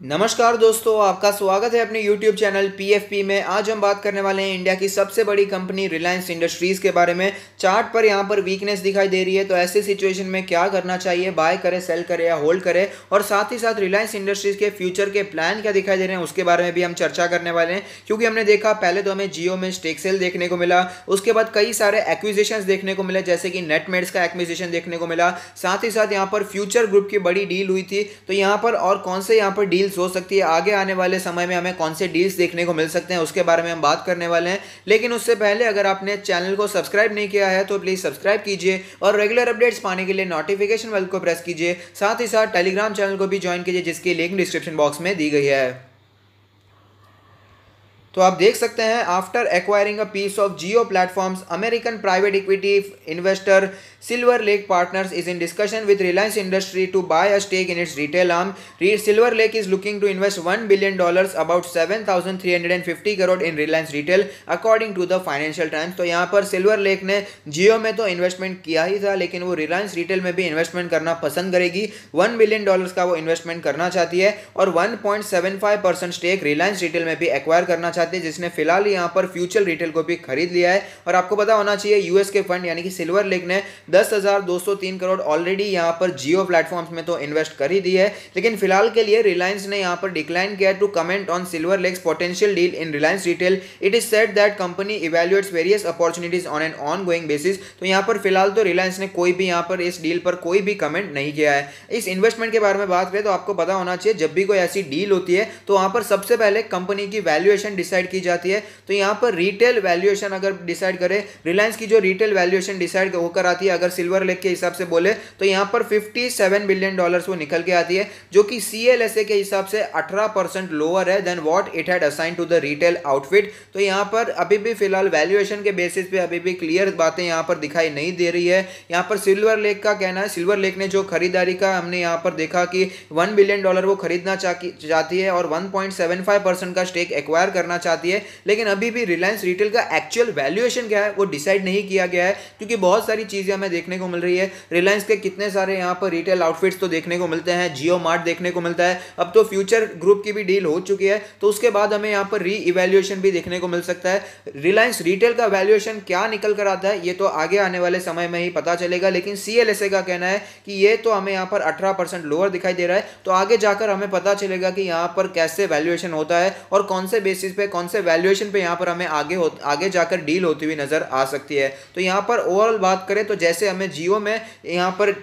नमस्कार दोस्तों, आपका स्वागत है अपने YouTube चैनल PFP में। आज हम बात करने वाले हैं इंडिया की सबसे बड़ी कंपनी रिलायंस इंडस्ट्रीज़ के बारे में। चार्ट पर यहाँ पर वीकनेस दिखाई दे रही है, तो ऐसे सिचुएशन में क्या करना चाहिए, बाय करें, सेल करें या होल्ड करें, और साथ ही साथ रिलायंस इंडस्ट्रीज़ के फ्यूचर के प्लान क्या दिखाई दे रहे हैं उसके बारे में भी हम चर्चा करने वाले हैं। क्योंकि हमने देखा पहले तो हमें जियो में स्टेक सेल देखने को मिला, उसके बाद कई सारे एक्विजिशंस देखने को मिले, जैसे कि नेटमेड्स का एक्विजिशन देखने को मिला, साथ ही साथ यहाँ पर फ्यूचर ग्रुप की बड़ी डील हुई थी। तो यहाँ पर और कौन से यहाँ पर डील्स हो सकती है, आगे आने वाले समय में हमें कौन से डील्स देखने को मिल सकते हैं, उसके बारे में हम बात करने वाले हैं। लेकिन उससे पहले अगर आपने चैनल को सब्सक्राइब नहीं किया है तो प्लीज सब्सक्राइब कीजिए और रेगुलर अपडेट्स पाने के लिए नोटिफिकेशन बेल को प्रेस कीजिए। साथ ही साथ टेलीग्राम चैनल को भी ज्वाइन कीजिए, जिसकी लिंक डिस्क्रिप्शन बॉक्स में दी गई है। तो आप देख सकते हैं, after acquiring a piece of Jio platforms, American private equity investor silver lake partners is in discussion with Reliance industry to buy a stake in its retail arm. Silver lake is looking to invest $1 billion, about 7,350 crore in Reliance retail, according to the financial times. तो यहाँ पर silver lake ने जियो में तो investment किया ही था, लेकिन वो रिलायंस रिटेल में भी इन्वेस्टमेंट करना पसंद करेगी। $1 billion का वो इन्वेस्टमेंट करना चाहती है और 1.75% स्टेक रिलायंस रिटेल में भी एक्वायर करना चाहती है, जिसने फिलहाल यहाँ पर फ्यूचर रिटेल को भी खरीद लिया है। और आपको पता होना चाहिए, यूएस के फंड यानी कि सिल्वर लेक ने 10,203 करोड़ ऑलरेडी यहाँ पर जियो प्लेटफॉर्म्स में तो इन्वेस्ट कर ही दी है। लेकिन फिलहाल के लिए रिलायंस ने यहाँ पर डिक्लाइन किया to comment on Silver Lake's potential deal in Reliance Retail. It is said that company evaluates various opportunities on an ongoing basis. तो यहाँ पर फिलहाल तो रिलायंस ने कोई भी यहाँ पर इस डील पर कोई भी कमेंट नहीं किया है। इस इन्वेस्टमेंट के बारे में बात करें तो आपको पता होना चाहिए, जब भी कोई ऐसी डील होती है तो वहाँ पर सबसे पहले कंपनी की वैल्यूएशन डिसाइड की जाती है। तो यहाँ पर रिटेल वैल्यूएशन अगर डिसाइड करें, रिलायंस की जो रिटेल वैल्यूएशन डिसाइड होकर आती है, अगर सिल्वर लेक के हिसाब से बोले तो यहाँ पर $57 बिलियन वो निकल के आती है, जो कि CLSA के हिसाब से 18% लोअर है than what it had assign to the retail outfit. तो यहाँ पर अभी भी फिलहाल वैल्यूएशन के बेसिस पे अभी भी क्लियर बातें यहाँ पर दिखाई नहीं दे रही है। यहाँ पर सिल्वर लेक का कहना है, सिल्वर लेक ने जो खरीदारी का हमने यहाँ पर देखा कि $1 बिलियन वो खरीदना चाहती है और 1.75% का स्टेक एक्वायर करना चाहती है। लेकिन अभी भी रिलायंस रिटेल का एक्चुअल वैल्यूएशन क्या है वो डिसाइड नहीं किया गया है, क्योंकि बहुत सारी चीजें हमें देखने को मिल रही है। रिलायंस के कितने सारे यहाँ पर रिटेल आउटफिट्स तो देखने को मिलते हैं, जियो मार्ट देखने को मिलता है, अब तो फ्यूचर ग्रुप की भी डील हो चुकी है, तो उसके बाद हमें यहाँ पर री इवैल्यूएशन भी देखने को मिल सकता है। रिलायंस रिटेल का वैल्यूएशन क्या निकल कर आता है ये तो आगे आने वाले समय में ही पता चलेगा। लेकिन CLSA का कहना है कि ये तो हमें यहाँ पर 18% लोअर दिखाई दे रहा है, तो आगे जाकर हमें पता चलेगा कि यहाँ पर कैसे वैल्यूएशन होता है और कौन से बेसिस पे, कौन से वैल्यूएशन पे यहाँ पर हमें आगे जाकर डील होती हुई नजर आ सकती है। तो यहाँ पर ओवरऑल बात करें तो जैसे हमें जियो में यहाँ पर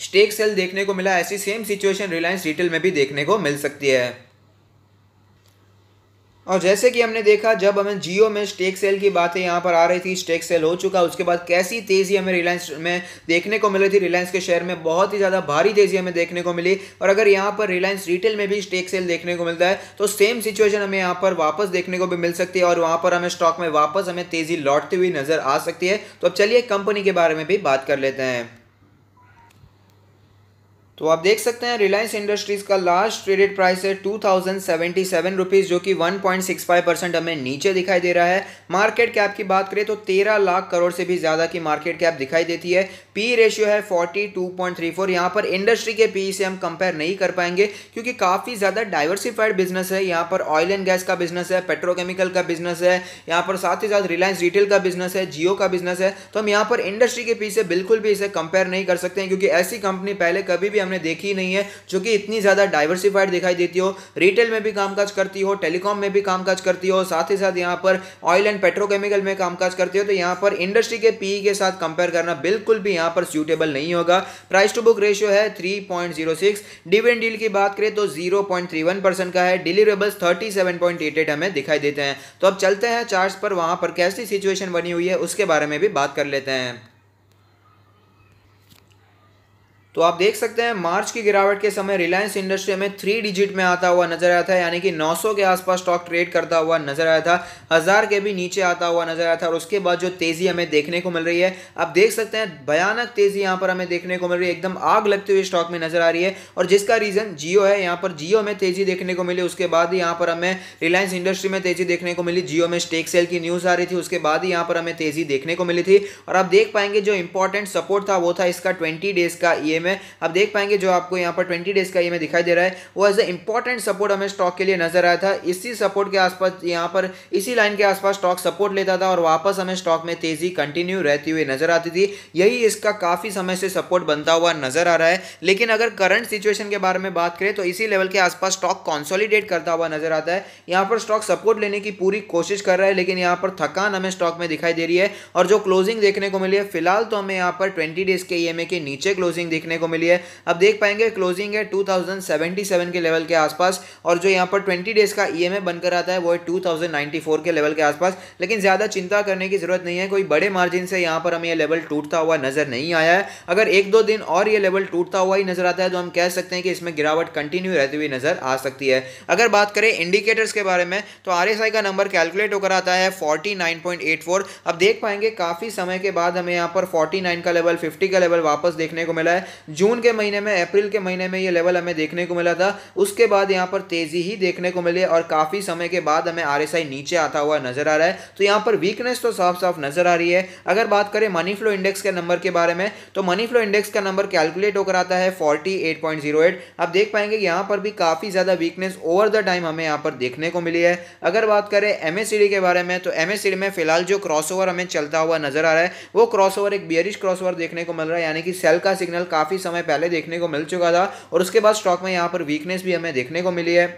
स्टेक सेल देखने को मिला, ऐसी सेम सिचुएशन रिलायंस रिटेल में भी देखने को मिल सकती है। और जैसे कि हमने देखा, जब हमें जियो में स्टेक सेल की बातें यहाँ पर आ रही थी, स्टेक सेल हो चुका, उसके बाद कैसी तेजी हमें रिलायंस में देखने को मिली थी, रिलायंस के शेयर में बहुत ही ज़्यादा भारी तेजी हमें देखने को मिली। और अगर यहाँ पर रिलायंस रिटेल में भी स्टेक सेल देखने को मिलता है तो सेम सिचुएशन हमें यहाँ पर वापस देखने को भी मिल सकती है और वहाँ पर हमें स्टॉक में वापस हमें तेजी लौटती हुई नजर आ सकती है। तो अब चलिए कंपनी के बारे में भी बात कर लेते हैं। तो आप देख सकते हैं, रिलायंस इंडस्ट्रीज का लास्ट ट्रेडेड प्राइस है 2077 रुपीज़, जो कि 1.65% हमें नीचे दिखाई दे रहा है। मार्केट कैप की बात करें तो 13 लाख करोड़ से भी ज़्यादा की मार्केट कैप दिखाई देती है। पी रेशियो है 42.34। यहाँ पर इंडस्ट्री के पी से हम कंपेयर नहीं कर पाएंगे, क्योंकि काफ़ी ज़्यादा डाइवर्सिफाइड बिजनेस है। यहाँ पर ऑयल एंड गैस का बिजनेस है, पेट्रोकेमिकल का बिजनेस है, यहाँ पर साथ ही साथ रिलायंस रिटेल का बिजनेस है, जियो का बिजनेस है। तो हम यहाँ पर इंडस्ट्री के पी से बिल्कुल भी इसे कंपेयर नहीं कर सकते हैं, क्योंकि ऐसी कंपनी पहले कभी भी हमने देखी नहीं है जो कि इतनी ज्यादा डाइवर्सिफाइड दिखाई देती हो, रिटेल में भी कामकाज करती हो, टेलीकॉम में भी कामकाज करती हो, साथ ही साथ यहाँ पर ऑयल एंड पेट्रोकेमिकल में कामकाज करती हो। तो यहाँ पर इंडस्ट्री के पीई के साथ कंपेयर करना बिल्कुल भी यहाँ पर सूटेबल नहीं होगा। प्राइस टू बुक रेशियो है 3.06। डिविडेंड डील की बात करें तो 0.31% का है। डिलीवरेबल्स 37.88 हमें दिखाई देते हैं। तो अब चलते हैं चार्ट्स पर, वहां पर कैसी सिचुएशन बनी हुई है उसके बारे में भी बात कर लेते हैं। तो आप देख सकते हैं, मार्च की गिरावट के समय रिलायंस इंडस्ट्री में 3 डिजिट में आता हुआ नजर आया था, यानी कि 900 के आसपास स्टॉक ट्रेड करता हुआ नजर आया था, 1000 के भी नीचे आता हुआ नजर आया था। और उसके बाद जो तेजी हमें देखने को मिल रही है, आप देख सकते हैं भयानक तेजी यहाँ पर हमें देखने को मिल रही है, एकदम आग लगती हुई स्टॉक में नजर आ रही है। और जिसका रीजन जियो है, यहाँ पर जियो में तेजी देखने को मिली, उसके बाद ही यहाँ पर हमें रिलायंस इंडस्ट्री में तेजी देखने को मिली। जियो में स्टेक सेल की न्यूज आ रही थी, उसके बाद ही यहाँ पर हमें तेजी देखने को मिली थी। और आप देख पाएंगे जो इंपॉर्टेंट सपोर्ट था वो था इसका 20 डेज का ईएमए अब देख पाएंगे जो आपको यहाँ पर 20 डेज का ईएमए दिखाई दे रहा है वो एज अ इंपॉर्टेंट सपोर्ट हमें स्टॉक के लिए नजर आया था। इसी सपोर्ट के आसपास यहाँ पर इसी लाइन के आसपास स्टॉक सपोर्ट लेता था और वापस हमें स्टॉक में तेजी कंटिन्यू रहती हुई नजर आती थी। यही इसका काफी समय से सपोर्ट बनता हुआ नजर आ रहा है। लेकिन अगर करंट सिचुएशन के बारे में बात करें तो इसी लेवल के आसपास स्टॉक कंसोलिडेट करता हुआ नजर आता है। यहाँ पर स्टॉक सपोर्ट लेने की पूरी कोशिश कर रहा है लेकिन यहाँ पर थकान हमें स्टॉक में दिखाई दे रही है और जो क्लोजिंग देखने को मिली है फिलहाल तो हमें यहाँ पर 20 डेज के ईएमए के नीचे क्लोजिंग देखने को मिली है। अब देख पाएंगे क्लोजिंग है 2077 के लेवल के आसपास और जो यहाँ पर 20 डेज का ईएमए बनकर आता है वो है 2094 के लेवल के आसपास। लेकिन ज्यादा चिंता करने की जरूरत नहीं है, कोई बड़े मार्जिन से यहाँ पर हमें ये लेवल टूटता हुआ नजर नहीं आया है। अगर एक दो दिन और ये लेवल टूटता हुआ ही नजर आता है तो हम कह सकते हैं कि इसमें गिरावट कंटिन्यू रहती हुई नजर आ सकती है। अगर बात करें इंडिकेटर्स के बारे में तो आरएसआई का नंबर कैलकुलेट होकर आता है 49.84। अब देख पाएंगे काफी समय के बाद हमें यहाँ पर 49 का लेवल 50 का लेवल वापस देखने को मिला है। जून के महीने में अप्रैल के महीने में ये लेवल हमें देखने को मिला था, उसके बाद यहाँ पर तेजी ही देखने को मिली और काफी समय के बाद हमें आरएसआई नीचे आता हुआ नजर आ रहा है। तो यहाँ पर वीकनेस तो साफ साफ नजर आ रही है। अगर बात करें मनी फ्लो इंडेक्स के नंबर के बारे में तो मनी फ्लो इंडेक्स का नंबर कैलकुलेट होकर आता है 48.08। आप देख पाएंगे यहाँ पर भी काफी ज्यादा वीकनेस ओवर द टाइम हमें यहाँ पर देखने को मिली है। अगर बात करें एमएससीडी के बारे में तो एमएससीडी में फिलहाल जो क्रॉसओवर हमें चलता हुआ नजर आ रहा है वो क्रॉसओवर एक बियरिश क्रॉसओवर देखने को मिल रहा है, यानी कि सेल का सिग्नल काफी समय पहले देखने को मिल चुका था और उसके बाद स्टॉक में यहाँ पर वीकनेस भी हमें देखने को मिली है।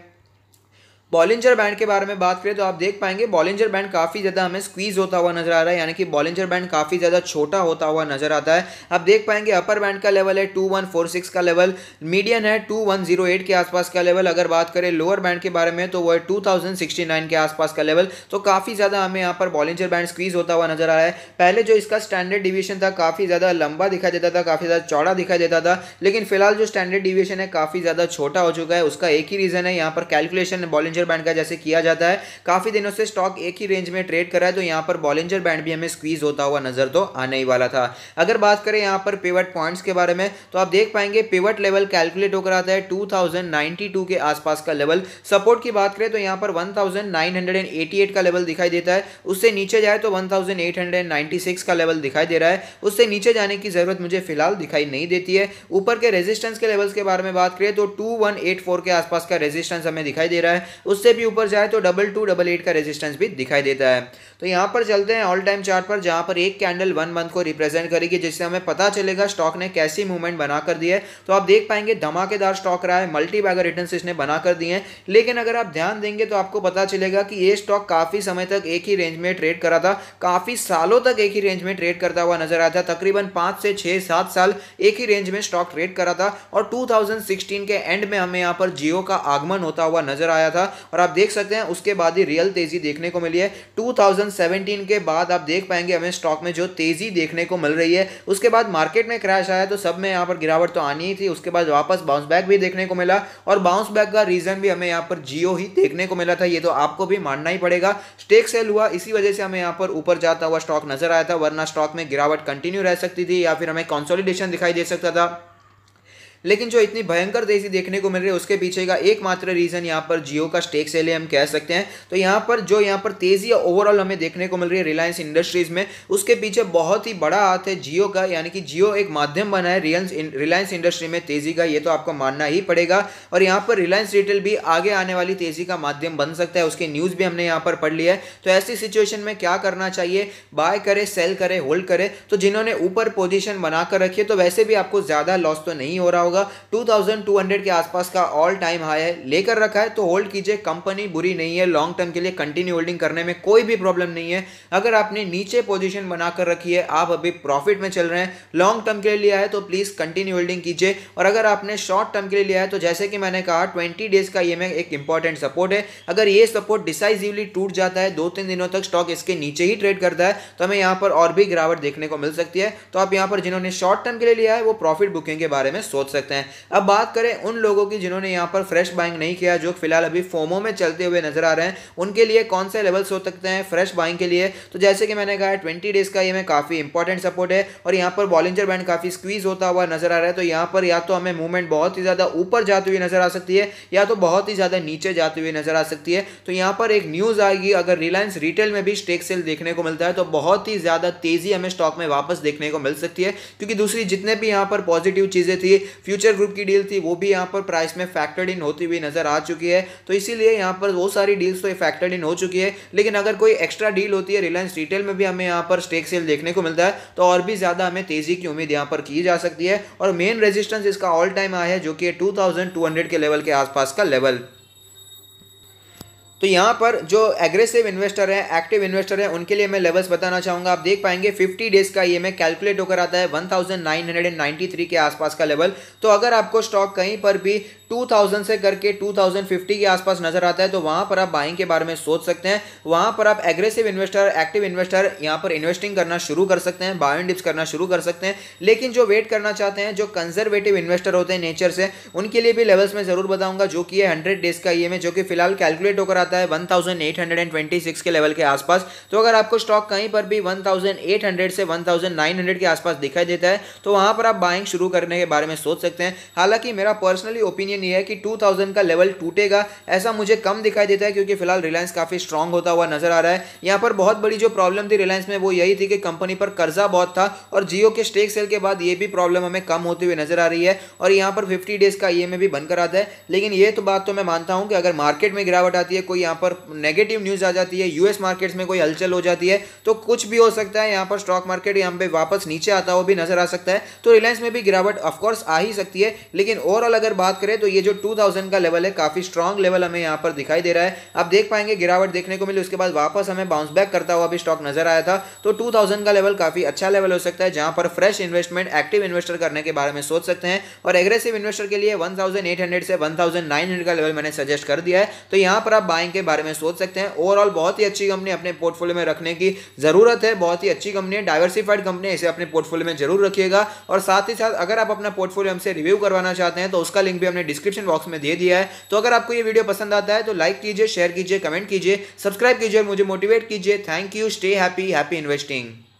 बॉलिंजर बैंड के बारे में बात करें तो आप देख पाएंगे बॉलिंजर बैंड काफी ज्यादा हमें स्क्वीज होता हुआ नजर आ रहा है, यानी कि बॉलिंजर बैंड काफी ज्यादा छोटा होता हुआ नजर आता है। आप देख पाएंगे अपर बैंड का लेवल है 2146 का लेवल, मीडियन है 2108 के आसपास का लेवल। अगर बात करें लोअर बैंड के बारे में तो वो है 2069 के आसपास का लेवल। तो काफी ज्यादा हमें यहाँ पर बॉलिंजर बैंड स्क्वीज होता हुआ नजर आ रहा है। पहले जो इसका स्टैंडर्ड डिविएशन था काफी ज्यादा लंबा दिखाई देता था, काफी ज्यादा चौड़ा दिखाई देता था, लेकिन फिलहाल जो स्टैंडर्ड डिविएशन है काफी ज्यादा छोटा हो चुका है। उसका एक ही रीजन है, यहाँ पर कैलकुलेशन बॉलिंजर बैंड का जैसे किया जाता है। काफी दिनों से स्टॉक एक ही रेंज में ट्रेड कर रहा है तो यहाँ पर बॉलिंजर बैंड भी हमें स्क्वीज होता हुआ नजर तो आने ही वाला था। अगर बात करें यहाँ पर पिवट पॉइंट्स के बारे में तो आप देख पाएंगे पिवट लेवल कैलकुलेट होकर आता है 2092 के आसपास का लेवल। सपोर्ट की बात करें तो यहाँ पर 1988 का लेवल दिखाई देता है, उससे नीचे जाए तो 1896 का लेवल दिखाई दे रहा है। उससे नीचे जाने की जरूरत मुझे फिलहाल दिखाई नहीं देती है। ऊपर के रेजिस्टेंस के लेवल्स के बारे में बात करें तो 2184 के आसपास का रेजिस्टेंस हमें दिखाई दे रहा है, उससे भी ऊपर जाए तो 2288 का रेजिस्टेंस भी दिखाई देता है। तो यहां पर चलते हैं ऑल टाइम चार्ट पर, जहां पर एक कैंडल 1 मंथ को रिप्रेजेंट करेगी, जिससे हमें पता चलेगा स्टॉक ने कैसी मूवमेंट बनाकर दी है। तो आप देख पाएंगे धमाकेदार स्टॉक रहा है, मल्टी बैगर रिटर्न्स इसने बनाकर दिए हैं। लेकिन अगर आप ध्यान देंगे तो आपको पता चलेगा कि ये स्टॉक काफी समय तक एक ही रेंज में ट्रेड करा था, काफी सालों तक एक ही रेंज में ट्रेड करता हुआ नजर आया था। तकरीबन 5 से 6-7 साल एक ही रेंज में स्टॉक ट्रेड करा था और 2016 के एंड में हमें यहाँ पर जियो का आगमन होता हुआ नजर आया था और आप देख सकते हैं उसके बाद ही रियल तेजी देखने को मिली है। 2017 के बाद आप देख पाएंगे हमें स्टॉक में जो तेजी देखने को मिल रही है। उसके बाद मार्केट में क्रैश आया तो सब में यहाँ पर गिरावट तो आनी ही थी, उसके बाद वापस बाउंस बैक भी देखने को मिला और बाउंस बैक का रीजन भी हमें यहाँ पर जियो ही देखने को मिला था। ये तो आपको भी मानना ही पड़ेगा, स्टेक सेल हुआ, इसी वजह से हमें यहाँ पर ऊपर जाता हुआ स्टॉक नजर आया था, वरना स्टॉक में गिरावट कंटिन्यू रह सकती थी या फिर हमें कंसोलिडेशन दिखाई दे सकता था। लेकिन जो इतनी भयंकर तेजी देखने को मिल रही है उसके पीछे का एकमात्र रीजन यहाँ पर जियो का स्टेक सेल है, हम कह सकते हैं। तो यहाँ पर तेजी ओवरऑल हमें देखने को मिल रही है रिलायंस इंडस्ट्रीज में, उसके पीछे बहुत ही बड़ा हाथ है जियो का, यानी कि जियो एक माध्यम बना है रिलायंस इंडस्ट्री में तेजी का, ये तो आपको मानना ही पड़ेगा। और यहाँ पर रिलायंस रिटेल भी आगे आने वाली तेजी का माध्यम बन सकता है, उसकी न्यूज भी हमने यहाँ पर पढ़ ली है। तो ऐसी सिचुएशन में क्या करना चाहिए, बाय करे, सेल करे, होल्ड करे। तो जिन्होंने ऊपर पोजीशन बनाकर रखी है तो वैसे भी आपको ज्यादा लॉस तो नहीं हो रहा होगा। 2200 के आसपास का ऑल टाइम हाई है, लेकर रखा है तो होल्ड कीजिए, कंपनी बुरी नहीं है, लॉन्ग टर्म के लिए कंटिन्यू होल्डिंग करने में कोई भी प्रॉब्लम नहीं है। अगर आपने नीचे पोजीशन बनाकर रखी है, आप अभी प्रॉफिट में चल रहे हैं, लॉन्ग टर्म के लिए लिया है तो प्लीज कंटिन्यू होल्डिंग कीजिए। और अगर आपने शॉर्ट टर्म के लिए लिया है तो जैसे कि मैंने कहा 20 डेज का ये एक इंपॉर्टेंट सपोर्ट है, अगर ये सपोर्ट डिसाइसिवली टूट जाता है, 2-3 दिनों तक स्टॉक इसके नीचे ही ट्रेड करता है, तो हमें यहाँ पर और भी गिरावट देखने को मिल सकती है। तो आप यहाँ पर जिन्होंने शॉर्ट टर्म के लिए लिया है वो प्रॉफिट बुकिंग के बारे में सोच सकते हैं। सकते हैं। अब बात करें उन लोगों की जिन्होंने यहाँ पर फ्रेश बाइंग नहीं किया, जो फिलहाल अभी फोमो में चलते हुए नजर आ रहे हैं, उनके लिए कौन से लेवल्स हो सकते हैं फ्रेश बाइंग के लिए। तो जैसे कि मैंने कहा 20 डेज का ये में काफी इंपॉर्टेंट सपोर्ट है और यहाँ पर बॉलिंजर बैंड काफी स्क्वीज होता हुआ नजर आ रहा है। तो यहाँ पर या तो हमें मूवमेंट बहुत ही ज्यादा ऊपर जाती हुई नजर आ सकती है या तो बहुत ही ज्यादा नीचे जाती हुई नजर आ सकती है। तो यहाँ पर एक न्यूज आएगी, अगर रिलायंस रिटेल में भी स्टेक सेल देखने को मिलता है तो बहुत ही ज्यादा तेजी हमें स्टॉक में वापस देखने को मिल सकती है, क्योंकि दूसरी जितने भी यहाँ पर पॉजिटिव चीजें थी, फ्यूचर ग्रुप की डील थी, वो भी यहाँ पर प्राइस में फैक्टर्ड इन होती हुई नजर आ चुकी है। तो इसीलिए यहाँ पर वो सारी डील्स तो फैक्टर्ड इन हो चुकी है, लेकिन अगर कोई एक्स्ट्रा डील होती है रिलायंस रिटेल में भी हमें यहाँ पर स्टेक सेल देखने को मिलता है तो और भी ज्यादा हमें तेजी की उम्मीद यहाँ पर की जा सकती है। और मेन रेजिस्टेंस इसका ऑल टाइम हाई है जो कि 2200 के लेवल के आसपास का लेवल। तो यहाँ पर जो एग्रेसिव इन्वेस्टर है, एक्टिव इन्वेस्टर है, उनके लिए मैं लेवल्स बताना चाहूंगा। आप देख पाएंगे 50 डेज का ये में कैलकुलेट होकर आता है 1993 के आसपास का लेवल। तो अगर आपको स्टॉक कहीं पर भी 2000 से करके 2050 के आसपास नजर आता है तो वहां पर आप बाइंग के बारे में सोच सकते हैं। वहां पर आप एग्रेसिव इन्वेस्टर, एक्टिव इन्वेस्टर यहाँ पर इन्वेस्टिंग करना शुरू कर सकते हैं, बाय एंड डिप्स करना शुरू कर सकते हैं। लेकिन जो वेट करना चाहते हैं, जो कंजर्वेटिव इन्वेस्टर होते हैं नेचर से, उनके लिए भी लेवल्स में जरूर बताऊंगा, जो कि है 100 डेज का ये में, जो कि फिलहाल कैलकुलेट होकर आता है 1826 के लेवल के आसपास। तो अगर आपको स्टॉक कहीं पर भी 1800 से 1900 के आसपास दिखाई देता है तो वहां पर आप बाइंग शुरू करने के बारे में सोच सकते हैं। हालांकि मेरा पर्सनली ओपिनियन ये है कि 2000 का लेवल टूटेगा ऐसा मुझे कम दिखाई देता है, क्योंकि फिलहाल रिलायंस काफी स्ट्रांग होता हुआ नजर आ रहा है। यहां पर बहुत बड़ी जो प्रॉब्लम थी रिलायंस में वो यही थी कि कंपनी पर कर्जा बहुत था, और जियो के स्टेक सेल के बाद ये भी प्रॉब्लम हमें कम होती हुई नजर आ रही है। और यहां पर 50 डेज का ये में भी बनकर आता है। लेकिन ये तो बात तो मैं मानता हूं कि अगर मार्केट में गिरावट आती है, कोई यहां पर नेगेटिव न्यूज आ जाती है, यूएस मार्केट्स में कोई हलचल हो जाती है, तो कुछ भी हो सकता है। यहां पर स्टॉक मार्केट यहां पे वापस नीचे आता हुआ भी नजर आ सकता है। तो रिलायंस में भी गिरावट ऑफकोर्स आ ही सकती है। लेकिन ओवरऑल अगर बात करें तो ये जो 2000 का लेवल है, काफी स्ट्रांग लेवल हमें यहां पर दिखाई दे रहा है। आप देख पाएंगे गिरावट देखने को मिली, उसके बाद वापस हमें बाउंस बैक करता हुआ भी स्टॉक नजर आया था। तो 2000 का लेवल काफी अच्छा लेवल हो सकता है, जहां पर फ्रेश इन्वेस्टमेंट, एक्टिव इन्वेस्टर करने के बारे में सोच सकते हैं। और एग्रेसिव इन्वेस्टर के लिए 1800 से 1900 का लेवल मैंने सजेस्ट कर दिया है। तो यहां पर आप बाइंग के बारे में सोच सकते हैं। ओवरऑल बहुत ही अच्छी कंपनी अपने पोर्टफोलियो में रखने की जरूरत है, बहुत ही अच्छी कंपनी है, डाइवर्सिफाइड कंपनी है, इसे अपने पोर्टफोलियो में जरूर रखिएगा। और साथ ही साथ अगर आप अपना पोर्टफोलियो हमसे रिव्यू करवाना चाहते हैं तो उसका लिंक भी हमने डिस्क्रिप्शन बॉक्स में दे दिया है। तो अगर आपको ये वीडियो पसंद आता है तो लाइक कीजिए, शेयर कीजिए, कमेंट कीजिए, सब्सक्राइब कीजिए और मुझे मोटिवेट कीजिए। Thank you, stay happy, happy investing.